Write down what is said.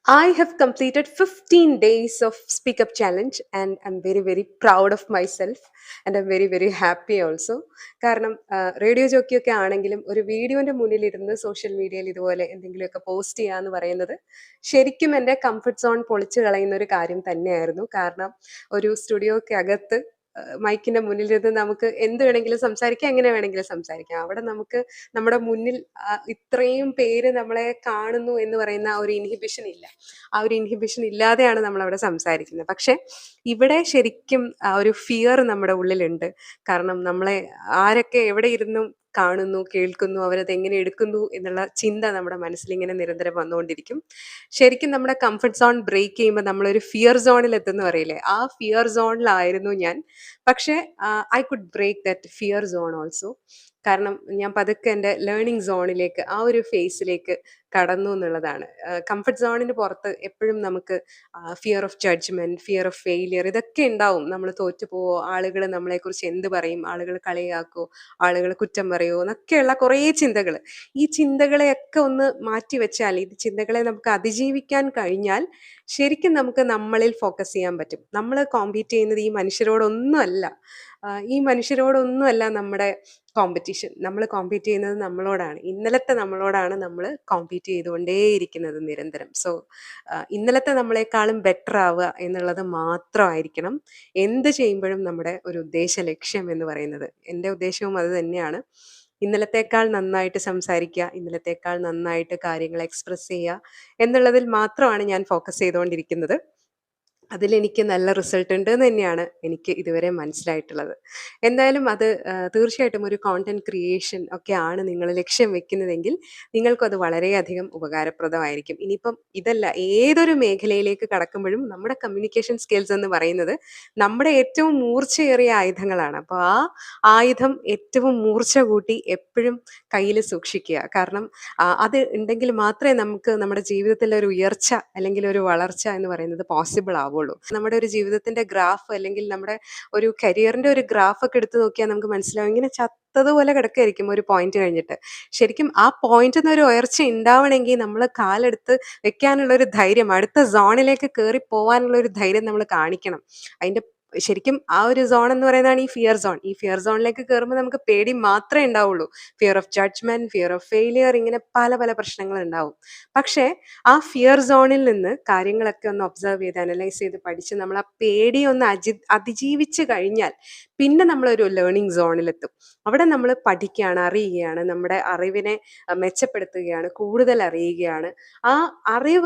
I have completed 15 days of Speak Up Challenge and I'm very, very proud of myself and I'm very, very happy also. കാരണം radio ജോക്കിയൊക്കെ ആണെങ്കിലും ഒരു വീഡിയോന്റെ മുന്നിലിരുന്ന് social മീഡിയയിൽ ഇതുപോലെ എന്തെങ്കിലുമൊക്കെ post ചെയ്യുക എന്ന് പറയുന്നത് ശരിക്കും എൻ്റെ കംഫർട്ട് സോൺ പൊളിച്ചു കളയുന്ന ഒരു കാര്യം തന്നെയായിരുന്നു. കാരണം ഒരു സ്റ്റുഡിയോയ്ക്ക് അകത്ത് മൈക്കിന്റെ മുന്നിലിരുന്ന് നമുക്ക് എന്ത് വേണമെങ്കിലും സംസാരിക്കാം, എങ്ങനെ വേണമെങ്കിലും സംസാരിക്കാം. അവിടെ നമുക്ക് നമ്മുടെ മുന്നിൽ ഇത്രയും പേര് നമ്മളെ കാണുന്നു എന്ന് പറയുന്ന ആ ഒരു ഇൻഹിബിഷൻ ഇല്ല. ആ ഒരു ഇൻഹിബിഷൻ ഇല്ലാതെയാണ് നമ്മളവിടെ സംസാരിക്കുന്നത്. പക്ഷെ ഇവിടെ ശരിക്കും ആ ഒരു ഫിയർ നമ്മുടെ ഉള്ളിലുണ്ട്. കാരണം നമ്മളെ ആരൊക്കെ എവിടെ ഇരുന്നും കാണുന്നു, കേൾക്കുന്നു, അവരത് എങ്ങനെ എടുക്കുന്നു എന്നുള്ള ചിന്ത നമ്മുടെ മനസ്സിലിങ്ങനെ നിരന്തരം വന്നുകൊണ്ടിരിക്കും. ശരിക്കും നമ്മുടെ കംഫർട്ട് സോൺ ബ്രേക്ക് ചെയ്യുമ്പോൾ നമ്മളൊരു ഫിയർ സോണിൽ എത്തുന്നു പറയില്ലേ, ആ ഫിയർ സോണിലായിരുന്നു ഞാൻ. പക്ഷേ I could break that fear zone also. കാരണം ഞാൻ പതുക്കെ എൻ്റെ ലേണിംഗ് സോണിലേക്ക് ആ ഒരു ഫേസിലേക്ക് കടന്നു എന്നുള്ളതാണ്. കംഫർട്ട് സോണിന് പുറത്ത് എപ്പോഴും നമുക്ക് fear of judgment, fear of failure ഇതൊക്കെ ഉണ്ടാവും. നമ്മൾ തോറ്റു പോവോ, ആളുകൾ നമ്മളെക്കുറിച്ച് എന്ത് പറയും, ആളുകൾ കളിയാക്കോ, ആളുകൾ കുറ്റം പറയുമോ എന്നൊക്കെയുള്ള കുറേ ചിന്തകൾ. ഈ ചിന്തകളെയൊക്കെ ഒന്ന് മാറ്റി വെച്ചാൽ, ഈ ചിന്തകളെ നമുക്ക് അതിജീവിക്കാൻ കഴിഞ്ഞാൽ ശരിക്കും നമുക്ക് നമ്മളിൽ ഫോക്കസ് ചെയ്യാൻ പറ്റും. നമ്മൾ കോമ്പീറ്റ് ചെയ്യുന്നത് ഈ മനുഷ്യരോടൊന്നും അല്ല. ഈ മനുഷ്യരോടൊന്നും അല്ല നമ്മുടെ കോമ്പറ്റീഷൻ. നമ്മൾ കോമ്പീറ്റ് ചെയ്യുന്നത് നമ്മളോടാണ്. ഇന്നലത്തെ നമ്മളോടാണ് നമ്മൾ കോമ്പീറ്റ് ചെയ്തുകൊണ്ടേയിരിക്കുന്നത് നിരന്തരം. സോ ഇന്നലത്തെ നമ്മളെക്കാളും ബെറ്റർ ആവുക എന്നുള്ളത് മാത്രമായിരിക്കണം എന്ത് ചെയ്യുമ്പോഴും നമ്മുടെ ഒരു ഉദ്ദേശ ലക്ഷ്യം എന്ന് പറയുന്നത്. എൻ്റെ ഉദ്ദേശവും അത് തന്നെയാണ്. ഇന്നലത്തേക്കാൾ നന്നായിട്ട് സംസാരിക്കുക, ഇന്നലത്തേക്കാൾ നന്നായിട്ട് കാര്യങ്ങൾ എക്സ്പ്രസ് ചെയ്യുക എന്നുള്ളതിൽ മാത്രമാണ് ഞാൻ ഫോക്കസ് ചെയ്തുകൊണ്ടിരിക്കുന്നത്. അതിലെനിക്ക് നല്ല റിസൾട്ട് ഉണ്ട് എന്ന് തന്നെയാണ് എനിക്ക് ഇതുവരെ മനസ്സിലായിട്ടുള്ളത്. എന്തായാലും അത് തീർച്ചയായിട്ടും ഒരു കോണ്ടന്റ് ക്രിയേഷൻ ഒക്കെയാണ് നിങ്ങൾ ലക്ഷ്യം വെക്കുന്നതെങ്കിൽ നിങ്ങൾക്കത് വളരെയധികം ഉപകാരപ്രദമായിരിക്കും. ഇനിയിപ്പം ഇതല്ല, ഏതൊരു മേഖലയിലേക്ക് കടക്കുമ്പോഴും നമ്മുടെ കമ്മ്യൂണിക്കേഷൻ സ്കിൽസ് എന്ന് പറയുന്നത് നമ്മുടെ ഏറ്റവും മൂർച്ചയേറിയ ആയുധങ്ങളാണ്. അപ്പോൾ ആ ആയുധം ഏറ്റവും മൂർച്ച കൂട്ടി എപ്പോഴും കയ്യിൽ സൂക്ഷിക്കുക. കാരണം അത് ഉണ്ടെങ്കിൽ മാത്രമേ നമുക്ക് നമ്മുടെ ജീവിതത്തിൽ ഒരു ഉയർച്ച അല്ലെങ്കിൽ ഒരു വളർച്ച എന്ന് പറയുന്നത് പോസിബിൾ ആവുള്ളൂ. നമ്മുടെ ഒരു ജീവിതത്തിന്റെ ഗ്രാഫ് അല്ലെങ്കിൽ നമ്മുടെ ഒരു കരിയറിന്റെ ഒരു ഗ്രാഫ് ഒക്കെ എടുത്ത് നോക്കിയാൽ നമുക്ക് മനസ്സിലാവും, ഇങ്ങനെ ചത്തതുപോലെ കിടക്കായിരിക്കും ഒരു പോയിന്റ് കഴിഞ്ഞിട്ട്. ശരിക്കും ആ പോയിന്റിൽ നിന്ന് ഒരു ഉയർച്ച ഉണ്ടാവണമെങ്കിൽ നമ്മൾ കാലെടുത്ത് വെക്കാനുള്ള ഒരു ധൈര്യം, അടുത്ത സോണിലേക്ക് കയറി പോകാനുള്ള ഒരു ധൈര്യം നമ്മൾ കാണിക്കണം. അതിന്റെ ശരിക്കും ആ ഒരു സോൺ എന്ന് പറയുന്നതാണ് ഈ ഫിയർ സോൺ. ഈ ഫിയർ സോണിലേക്ക് കയറുമ്പോൾ നമുക്ക് പേടി മാത്രമേ ഉണ്ടാവുള്ളൂ. Fear of judgment, fear of failure, ഇങ്ങനെ പല പല പ്രശ്നങ്ങൾ ഉണ്ടാവും. പക്ഷേ ആ ഫിയർ സോണിൽ നിന്ന് കാര്യങ്ങളൊക്കെ ഒന്ന് ഒബ്സർവ് ചെയ്ത് അനലൈസ് ചെയ്ത് പഠിച്ച് നമ്മൾ ആ പേടി ഒന്ന് അതിജീവിച്ച് കഴിഞ്ഞാൽ പിന്നെ നമ്മളൊരു ലേണിംഗ് സോണിലെത്തും. അവിടെ നമ്മൾ പഠിക്കുകയാണ്, അറിയുകയാണ്, നമ്മുടെ അറിവിനെ മെച്ചപ്പെടുത്തുകയാണ്, കൂടുതൽ അറിയുകയാണ്. ആ അറിവ്